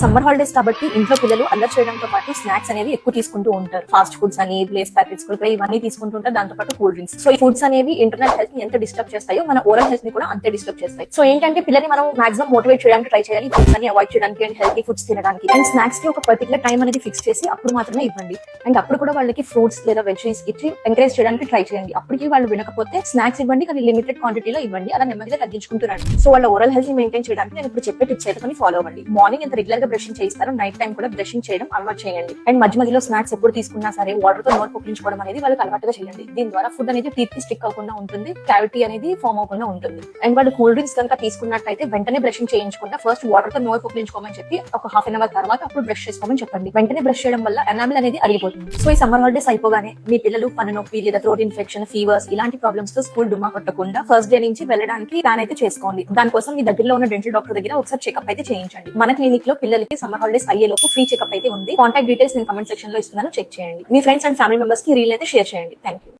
Summer holidays కాబట్టి ఇంట్లో పిల్లలు అల్లరి చేయడంతో పాటు స్నాక్స్ అనేవి ఎక్కువ తీసుకుంటూ ఉంటారు. ఫాస్ట్ ఫుడ్స్ అని, లేస్ ప్యాకెట్స్ ఇవన్నీ తీసుకుంటూ ఉంటారు. దాంతో పాటు కూల్ డ్రింక్స్. సో ఈ ఫుడ్స్ అనేవి ఇంటర్నల్ హెల్త్ ని ఎంత డిస్టర్బ్ చేస్తాయో మన ఓరల్ హెల్త్ ని కూడా అంతే డిస్టర్బ్ చేస్తాయి. సో ఏంటంటే పిల్లల్ని మనం మాక్సిమం మోటివేట్ చేయడానికి ట్రై చేయాలి, ఫుడ్స్ అని అవాయిడ్ చేయడానికి అండ్ హెల్తీ ఫుడ్స్ తినడానికి. అండ్ స్నాక్స్ కి ఒక పర్టికులర్ టైం అనేది ఫిక్స్ చేసి అప్పుడు మాత్రమే ఇవ్వండి. అండ్ అప్పుడు కూడా వాళ్ళకి ఫ్రూట్స్ లేదా వెజిటేబుల్స్ ఇచ్చి ఎంకరేజ్ చేయడానికి ట్రై చేయండి. అప్పటికి వాళ్ళు వినకపోతే స్నాక్స్ ఇవ్వండి, కానీ లిమిటెడ్ క్వాంటిటీలో ఇవ్వండి. అలా నెమ్మదిగా తగ్గించుకుంటూ రండి. సో వాళ్ళ ఓరల్ హెల్త్ ని మెయింటైన్ చేయడానికి నేను ఇప్పుడు చెప్పే టిప్స్ అయితే ఫాలో అవ్వండి. మార్నింగ్ ఎంత రెగ్యులర్ గా బ్రషింగ్ చేయిస్తారో నైట్ టైం కూడా బ్రషింగ్ చేయడం అలవాటు చేయండి. అండ్ మధ్యలో స్నాక్స్ ఎప్పుడు తీసుకున్నా సరే వాటర్ తో నోట్ పుక్కించుకోవడం అనేది వాళ్ళకి అలవాటుగా చేయండి. దీని ద్వారా ఫుడ్ అనేది టీత్ కి స్టిక్ అవ్వకుండా ఉంటుంది, క్యావిటీ అనేది ఫామ్ అవ్వకుండా ఉంటుంది. అండ్ వాళ్ళు కూల్ డ్రింక్స్ కనుక తీసుకున్నట్టయితే వెంటనే బ్రషింగ్ చేయించకుండా ఫస్ట్ వాటర్ తో నోట్ పుక్కించుకోమని చెప్పి ఒక హాఫ్ అన్ అవర్ తర్వాత అప్పుడు బ్రష్ చేసుకోమని చెప్పండి. వెంటనే బ్రష్ చేయడం వల్ల ఎనామిల్ అనేది అరిగిపోతుంది. సో ఈ సమ్మర్ హాలిడేస్ అయిపోగానే మీ పిల్లలు పన్ను నొప్పి లేదా థ్రోట్ ఇన్ఫెక్షన్, ఫీవర్స్ ఇలాంటి ప్రాబ్లమ్స్ తో స్కూల్ డుమ్మా కొట్టకుండా ఫస్ట్ డే నుంచి వెళ్ళడానికి ప్లాన్ అయితే చేసుకోండి. దానికోసం మీ దగ్గరలో ఉన్న డెంటల్ డాక్టర్ దగ్గర ఒకసారి చెకప్ అయితే చేయించండి. మన క్లినిక్ లో పిల్లలకి సమ్మర్ హాలిడేస్ అయ్యేలోపు ఫ్రీ చెకప్ అయితే ఉంది. కాంటాక్ట్ డీటెయిల్స్ నేను కమెంట్ సెక్షన్ లో ఇస్తున్నాను, చెక్ చేయండి. మీ ఫ్రెండ్స్ అండ్ ఫ్యామిలీ మెంబర్స్ కి రీల్ అయితే షేర్ చేయండి. Thank you.